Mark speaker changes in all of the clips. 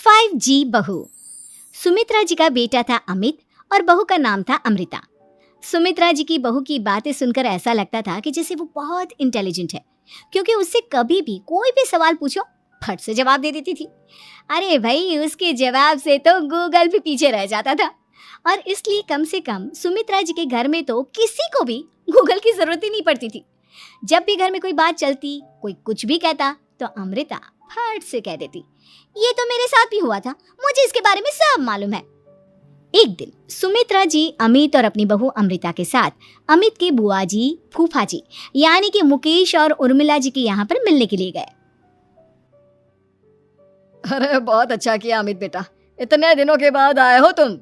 Speaker 1: 5G बहू। सुमित्रा जी का बेटा था अमित और बहू का नाम था अमृता। सुमित्रा जी की बहू की बातें सुनकर ऐसा लगता था कि जैसे वो बहुत इंटेलिजेंट है, क्योंकि उससे कभी भी कोई भी सवाल पूछो फट से जवाब दे देती थी। अरे भाई, उसके जवाब से तो गूगल भी पीछे रह जाता था। और इसलिए कम से कम सुमित्रा जी के घर में तो किसी को भी गूगल की जरूरत ही नहीं पड़ती थी। जब भी घर में कोई बात चलती, कोई कुछ भी कहता, तो अमृता फट से कह देती, ये तो मेरे साथ भी हुआ था, मुझे इसके बारे में सब मालूम है। एक दिन सुमित्रा जी अमित और अपनी बहू अमृता के साथ अमित के बुआ जी, फूफा जी यानी कि मुकेश और उर्मिला जी के यहाँ पर मिलने के लिए गए।
Speaker 2: अरे बहुत अच्छा किया अमित बेटा, इतने दिनों के बाद आए हो तुम।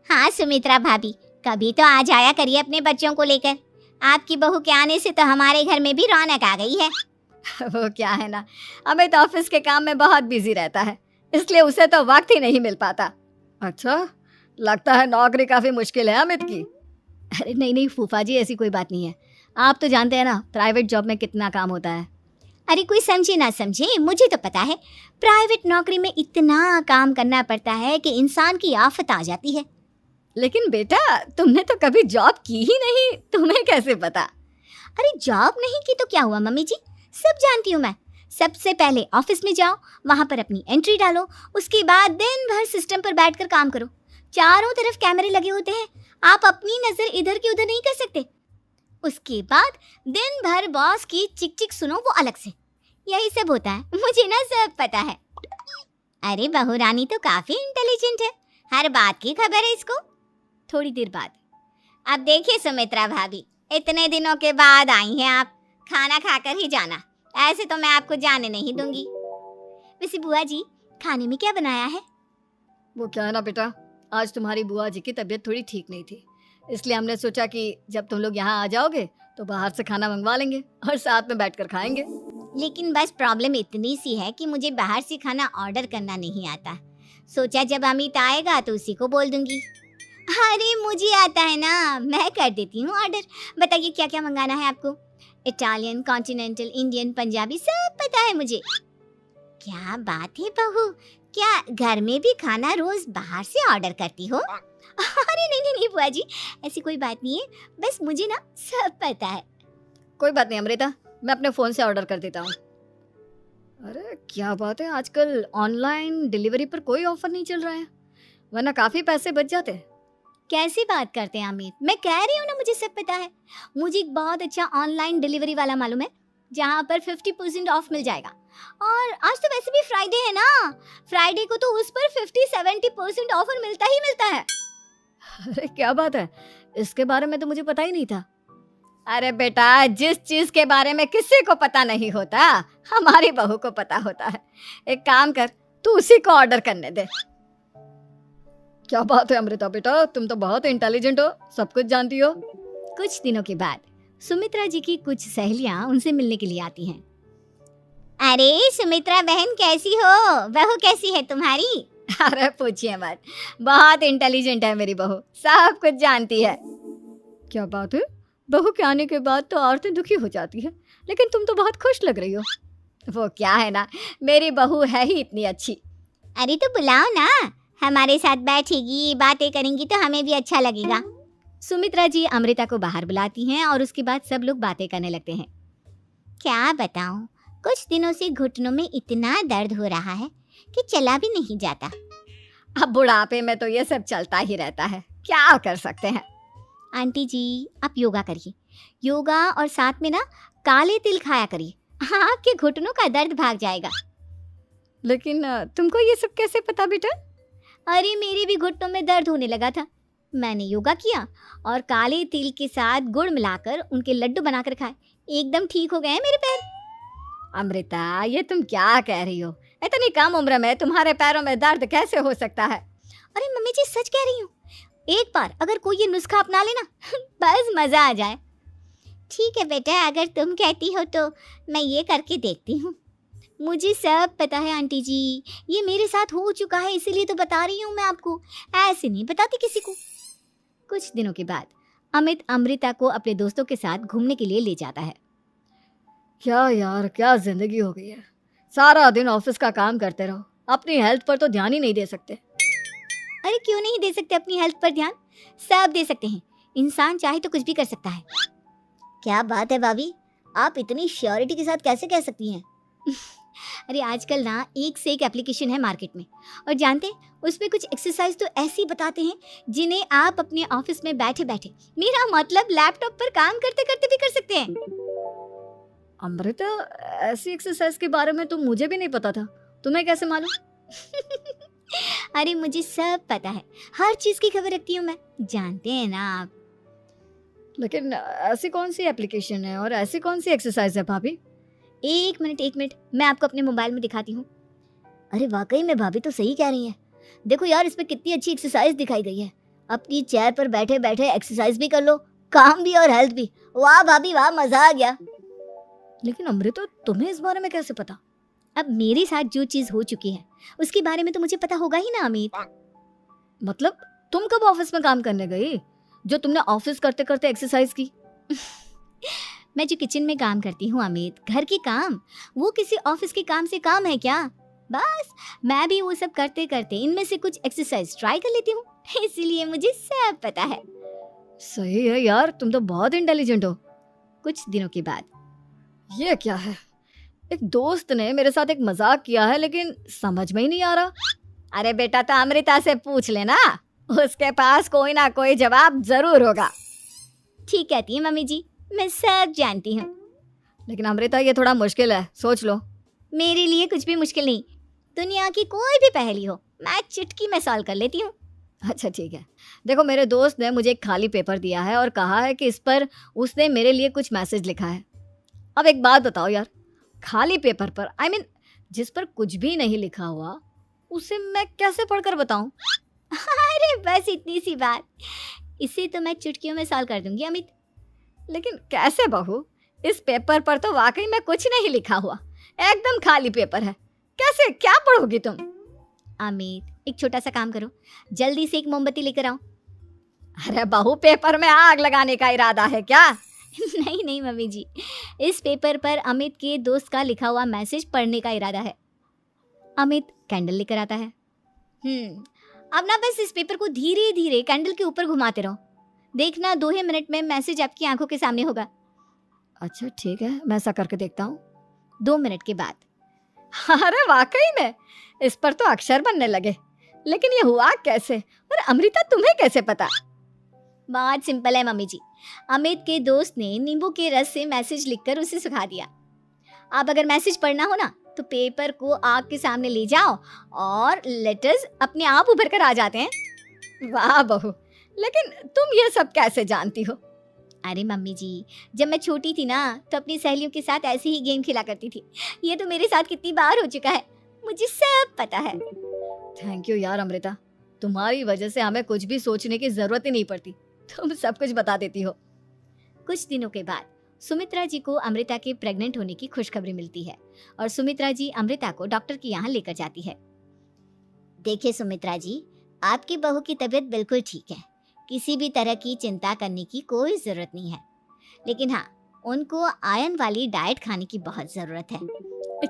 Speaker 1: हाँ सुमित्रा भाभी, कभी तो आ जाया करिए अपने बच्चों को लेकर। आपकी बहू के आने से तो हमारे घर में भी रौनक आ गई है।
Speaker 2: वो क्या है ना, अमित ऑफिस के काम में बहुत बिजी रहता है, इसलिए उसे तो वक्त ही नहीं मिल पाता। अच्छा, लगता है नौकरी काफी मुश्किल है अमित की।
Speaker 1: अरे नहीं नहीं फूफा जी, ऐसी कोई बात नहीं है। आप तो जानते हैं ना प्राइवेट जॉब में कितना काम होता है। अरे कोई समझे ना समझे, मुझे तो पता है प्राइवेट नौकरी में इतना काम करना पड़ता है कि इंसान की आफत आ जाती है।
Speaker 2: लेकिन बेटा, तुमने तो कभी जॉब की ही नहीं, तुम्हें कैसे पता?
Speaker 1: अरे जॉब नहीं की तो क्या हुआ मम्मी जी, सब जानती हूँ मैं। सबसे पहले ऑफिस में जाओ, वहां पर अपनी एंट्री डालो, उसके बाद दिन भर सिस्टम पर बैठकर काम करो। चारों तरफ कैमरे लगे होते हैं, आप अपनी नजर इधर की उधर नहीं कर सकते। उसके बाद दिन भर बॉस की चिक चिक सुनो, वो अलग से। यही सब होता है, मुझे ना सब पता है। अरे बहू रानी तो काफी इंटेलिजेंट है, हर बात की खबर है इसको। थोड़ी देर बाद, अब देखिए सुमित्रा भाभी, इतने दिनों के बाद आई हैं आप, खाना खाकर ही जाना, ऐसे तो मैं आपको जाने नहीं दूंगी। वैसे बुआ जी, खाने में क्या बनाया है?
Speaker 2: वो क्या है ना बेटा, आज तुम्हारी बुआ जी की तबीयत थोड़ी ठीक नहीं थी, इसलिए हमने सोचा कि जब तुम लोग यहाँ आ जाओगे तो बाहर से खाना मंगवा लेंगे और साथ में बैठकर खाएंगे।
Speaker 1: लेकिन बस प्रॉब्लम इतनी सी है कि मुझे बाहर से खाना ऑर्डर करना नहीं आता। सोचा जब अमित आएगा तो उसी को बोल दूंगी। अरे मुझे आता है ना, मैं कर देती हूँ ऑर्डर। बताइए क्या क्या मंगाना है आपको? इटालियन, कॉन्टिनेंटल, इंडियन, पंजाबी, सब पता है मुझे। क्या बात है बहू, क्या घर में भी खाना रोज बाहर से ऑर्डर करती हो? अरे नहीं नहीं नहीं बुआ जी, ऐसी कोई बात नहीं है, बस मुझे ना सब पता है।
Speaker 2: कोई बात नहीं अमृता, मैं अपने फोन से ऑर्डर कर देता हूँ। अरे क्या बात है, आजकल ऑनलाइन डिलीवरी पर कोई ऑफर नहीं चल रहा है, वरना काफी पैसे बच जाते।
Speaker 1: कैसी बात करते हैं अमित, मैं कह रही हूँ ना मुझे सब पता है। मुझे एक बहुत अच्छा ऑनलाइन डिलीवरी वाला मालूम है, जहाँ पर 50% ऑफ मिल जाएगा। और आज तो वैसे भी फ्राइडे है ना, फ्राइडे को तो उस पर 50-70% ऑफर मिलता ही मिलता है।
Speaker 2: अरे क्या बात है, इसके बारे में तो मुझे पता ही नहीं था। अरे बेटा, जिस चीज के बारे में किसी को पता नहीं होता, हमारी बहू को पता होता है। एक काम कर, तू उसी को ऑर्डर करने दे। क्या बात है अमृता बेटा, तुम तो बहुत इंटेलिजेंट हो, सब कुछ जानती हो।
Speaker 1: कुछ दिनों के बाद सुमित्रा जी की कुछ सहेलियां उनसे मिलने के लिए आती हैं। अरे सुमित्रा बहन कैसी हो, बहू कैसी है तुम्हारी?
Speaker 2: अरे पूछिए मत, बहुत इंटेलिजेंट है मेरी बहू, सब कुछ जानती है। क्या बात है, बहू के आने के बाद तो औरतें दुखी हो जाती है, लेकिन तुम तो बहुत खुश लग रही हो। वो क्या है ना, मेरी बहू है ही इतनी अच्छी।
Speaker 1: अरे तो बुलाओ ना, हमारे साथ बैठेगी, बातें करेंगी तो हमें भी अच्छा लगेगा। सुमित्रा जी अमृता को बाहर बुलाती हैं और उसके बाद सब लोग बातें करने लगते हैं। क्या बताऊं, कुछ दिनों से घुटनों में इतना दर्द हो रहा है कि चला भी नहीं जाता।
Speaker 2: अब बुढ़ापे में तो ये सब चलता ही रहता है, क्या कर सकते हैं।
Speaker 1: आंटी जी आप योगा करिए, योगा और साथ में ना काले तिल खाया करिए, आपके घुटनों का दर्द भाग जाएगा।
Speaker 2: लेकिन तुमको ये सब कैसे पता बेटा?
Speaker 1: अरे मेरे भी घुटनों में दर्द होने लगा था, मैंने योगा किया और काले तिल के साथ गुड़ मिलाकर उनके लड्डू बनाकर खाए, एकदम ठीक हो गए हैं मेरे पैर।
Speaker 2: अमृता, ये तुम क्या कह रही हो, इतनी कम उम्र में तुम्हारे पैरों में दर्द कैसे हो सकता है?
Speaker 1: अरे मम्मी जी सच कह रही हूँ, एक बार अगर कोई ये नुस्खा अपना लेना बस मजा आ जाए। ठीक है बेटा, अगर तुम कहती हो तो मैं ये करके देखती हूँ। मुझे सब पता है आंटी जी, ये मेरे साथ हो चुका है, इसीलिए तो बता रही हूँ मैं आपको, ऐसे नहीं बताती किसी को। कुछ दिनों के बाद अमित अमृता को अपने दोस्तों के साथ घूमने के लिए ले जाता है।
Speaker 2: क्या यार, क्या जिंदगी हो गई है, सारा दिन ऑफिस का काम करते रहो, अपनी हेल्थ पर तो ध्यान ही नहीं दे सकते।
Speaker 1: अरे क्यों नहीं दे सकते अपनी हेल्थ पर ध्यान? सब दे सकते हैं। इंसान चाहे तो कुछ भी कर सकता है। क्या बात है भाभी, आप इतनी श्योरिटी के साथ कैसे कह सकती हैं? अरे आजकल ना एक से एक एप्लीकेशन है मार्केट में, और जानते हैं उसमें कुछ एक्सरसाइज तो ऐसी बताते हैं जिन्हें आप अपने ऑफिस में बैठे बैठे, मेरा मतलब लैपटॉप पर काम करते करते भी कर सकते हैं।
Speaker 2: अमृता, ऐसी एक्सरसाइज के बारे में तो मुझे भी नहीं पता था, तुम्हें कैसे मालूम?
Speaker 1: अरे मुझे सब पता है, हर चीज की खबर रखती हूँ मैं, जानते हैं ना आप।
Speaker 2: लेकिन ऐसी कौन सी एप्लीकेशन है और ऐसी कौन सी एक्सरसाइज है भाभी?
Speaker 1: एक मिनट, मैं आपको अपने मोबाइल में दिखाती हूँ। अरे वाकई में भाभी तो सही कह रही हैं। देखो यार, इसमें कितनी अच्छी एक्सरसाइज दिखाई गई है। अपनी चेयर पर बैठे बैठे एक्सरसाइज भी कर लो, काम भी और हेल्थ भी। वाह भाभी वाह, मजा आ गया।
Speaker 2: लेकिन अमृता, तुम्हें इस बारे में कैसे पता?
Speaker 1: अब मेरे साथ जो चीज हो चुकी है उसके बारे में तो मुझे पता होगा ही ना अमित।
Speaker 2: मतलब तुम कब ऑफिस में काम करने गई जो तुमने ऑफिस करते करते एक्सरसाइज की?
Speaker 1: मैं जो किचन में काम करती हूँ अमित, घर के काम, वो किसी ऑफिस के काम से काम है क्या? बस मैं भी वो सब करते करते इनमें से कुछ एक्सरसाइज ट्राई कर लेती हूँ, इसीलिए मुझे सब पता है।
Speaker 2: सही है यार, तुम तो बहुत इंटेलिजेंट हो।
Speaker 1: कुछ दिनों के बाद,
Speaker 2: ये क्या है? एक दोस्त ने मेरे साथ एक मजाक किया है, लेकिन समझ में ही नहीं आ रहा।
Speaker 1: अरे बेटा, तो अमृता से पूछ लेना, उसके पास कोई ना कोई जवाब जरूर होगा। ठीक कहती है मम्मी जी, मैं सब जानती हूँ।
Speaker 2: लेकिन अमृता, ये थोड़ा मुश्किल है, सोच लो।
Speaker 1: मेरे लिए कुछ भी मुश्किल नहीं, दुनिया की कोई भी पहेली हो मैं चुटकी में सॉल्व कर लेती हूँ।
Speaker 2: अच्छा ठीक है, देखो मेरे दोस्त ने मुझे एक खाली पेपर दिया है और कहा है कि इस पर उसने मेरे लिए कुछ मैसेज लिखा है। अब एक बात बताओ यार, खाली पेपर पर, आई मीन जिस पर कुछ भी नहीं लिखा हुआ, उसे मैं कैसे पढ़कर बताऊं?
Speaker 1: अरे बस इतनी सी बात, इसे तो मैं चुटकियों में सॉल्व कर दूंगी अमित।
Speaker 2: लेकिन कैसे बहू? इस पेपर पर तो वाकई में कुछ नहीं लिखा हुआ, एकदम खाली पेपर है, कैसे क्या पढ़ोगी तुम?
Speaker 1: अमित, एक छोटा सा काम करो, जल्दी से एक मोमबत्ती लेकर आओ।
Speaker 2: अरे बहू, पेपर में आग लगाने का इरादा है क्या?
Speaker 1: नहीं नहीं मम्मी जी, इस पेपर पर अमित के दोस्त का लिखा हुआ मैसेज पढ़ने का इरादा है। अमित कैंडल लेकर आता है। अब ना बस इस पेपर को धीरे धीरे कैंडल के ऊपर घुमाते रहो, देखना 2 ही मिनट में मैसेज आपकी आंखों के सामने होगा।
Speaker 2: अच्छा ठीक है, मैं ऐसा करके देखता हूँ।
Speaker 1: 2 मिनट के बाद,
Speaker 2: अरे वाकई में इस पर तो अक्षर बनने लगे, लेकिन ये हुआ कैसे? और अमृता, तुम्हें कैसे पता?
Speaker 1: बहुत सिंपल है मम्मी जी, अमित के दोस्त ने नींबू के रस से मैसेज लिखकर उसे सुखा दिया। आप अगर मैसेज पढ़ना हो ना तो पेपर को आग के सामने ले जाओ और लेटर्स अपने आप उभर कर आ जाते हैं।
Speaker 2: वाह बहू, लेकिन तुम ये सब कैसे जानती हो?
Speaker 1: अरे मम्मी जी, जब मैं छोटी थी ना तो अपनी सहेलियों के साथ ऐसे ही गेम खेला करती थी। ये तो मेरे साथ कितनी बार हो चुका है, मुझे सब पता है।
Speaker 2: थैंक यू यार अमृता, तुम्हारी वजह से हमें कुछ भी सोचने की जरूरत ही नहीं पड़ती, तुम सब कुछ बता देती हो।
Speaker 1: कुछ दिनों के बाद सुमित्रा जी को अमृता के प्रेग्नेंट होने की खुशखबरी मिलती है और सुमित्रा जी अमृता को डॉक्टर के यहाँ लेकर जाती है। देखिए सुमित्रा जी, आपकी बहू की तबीयत बिल्कुल ठीक है, किसी भी तरह की चिंता करने की कोई जरूरत नहीं है, लेकिन हाँ, उनको आयरन वाली डाइट खाने की बहुत जरूरत है।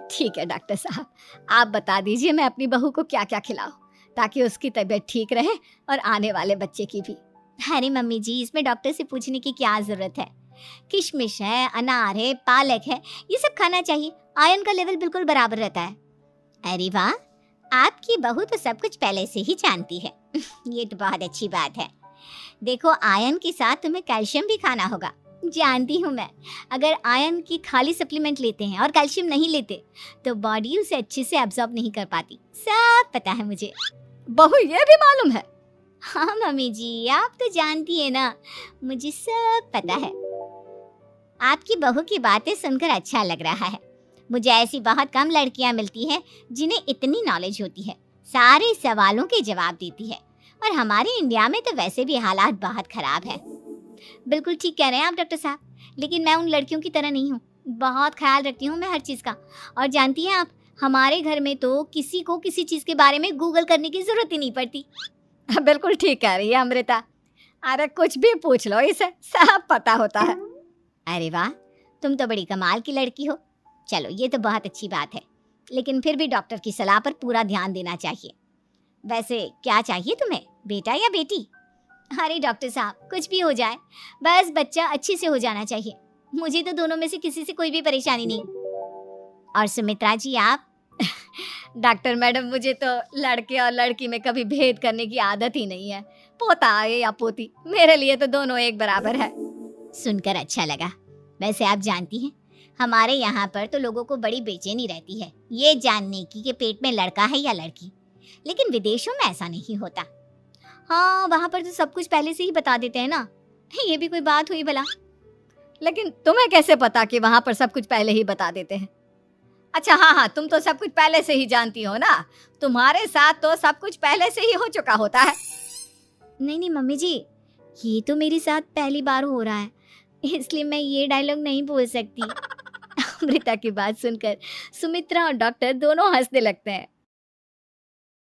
Speaker 2: ठीक है डॉक्टर साहब, आप बता दीजिए मैं अपनी बहू को क्या क्या खिलाऊं ताकि उसकी तबीयत ठीक रहे और आने वाले बच्चे की भी।
Speaker 1: अरे मम्मी जी, इसमें डॉक्टर से पूछने की क्या जरूरत है, किशमिश है, अनार है, पालक है, ये सब खाना चाहिए, आयरन का लेवल बिल्कुल बराबर रहता है। अरे वाह, आपकी बहू तो सब कुछ पहले से ही जानती है। ये तो बहुत अच्छी बात है। देखो, आयरन के साथ तुम्हें कैल्शियम भी खाना होगा, जानती हूँ मैं। अगर आयरन की खाली सप्लीमेंट लेते हैं और कैल्शियम नहीं लेते तो बॉडी उसे अच्छे से एब्जॉर्ब नहीं कर पाती, सब पता है मुझे।
Speaker 2: बहू, ये भी मालूम है?
Speaker 1: हाँ मम्मी जी, आप तो जानती है ना, मुझे सब पता है। आपकी बहू की बातें सुनकर अच्छा लग रहा है। मुझे ऐसी बहुत कम लड़कियां मिलती हैं जिन्हें इतनी नॉलेज होती है, सारे सवालों के जवाब देती है, और हमारे इंडिया में तो वैसे भी हालात बहुत खराब है। बिल्कुल ठीक कह रहे हैं आप डॉक्टर साहब, लेकिन मैं उन लड़कियों की तरह नहीं हूँ, बहुत ख्याल रखती हूँ मैं हर चीज़ का। और जानती हैं आप, हमारे घर में तो किसी को किसी चीज़ के बारे में गूगल करने की जरूरत ही नहीं पड़ती।
Speaker 2: बिल्कुल ठीक कह रही है अमृता, अरे कुछ भी पूछ लो, इसे सब पता होता है।
Speaker 1: अरे वाह, तुम तो बड़ी कमाल की लड़की हो। चलो, ये तो बहुत अच्छी बात है, लेकिन फिर भी डॉक्टर की सलाह पर पूरा ध्यान देना चाहिए। वैसे क्या चाहिए तुम्हें, बेटा या बेटी? अरे डॉक्टर साहब, कुछ भी हो जाए, बस बच्चा अच्छे से हो जाना चाहिए। मुझे तो दोनों में से किसी से कोई भी परेशानी नहीं। और सुमित्रा जी आप?
Speaker 2: डॉक्टर मैडम, मुझे तो लड़के और लड़की में कभी भेद करने की आदत ही नहीं है। पोता आए या पोती, मेरे लिए तो दोनों एक बराबर है।
Speaker 1: सुनकर अच्छा लगा। वैसे आप जानती हैं, हमारे यहाँ पर तो लोगों को बड़ी बेचैनी रहती है ये जानने की कि पेट में लड़का है या लड़की, लेकिन विदेशों में ऐसा नहीं होता।
Speaker 2: हाँ, वहाँ पर तो सब कुछ पहले से ही बता देते हैं ना।
Speaker 1: ये भी कोई बात हुई भला?
Speaker 2: लेकिन तुम्हें कैसे पता कि वहाँ पर सब कुछ पहले ही बता देते हैं? अच्छा हाँ, तुम तो सब कुछ पहले से ही जानती हो ना। तुम्हारे साथ तो सब कुछ पहले से ही हो चुका होता है।
Speaker 1: नहीं मम्मी जी, ये तो मेरे साथ पहली बार हो रहा है, इसलिए मैं ये डायलॉग नहीं बोल सकती।
Speaker 2: अमृता की बात सुनकर सुमित्रा और डॉक्टर दोनों हंसने लगते हैं।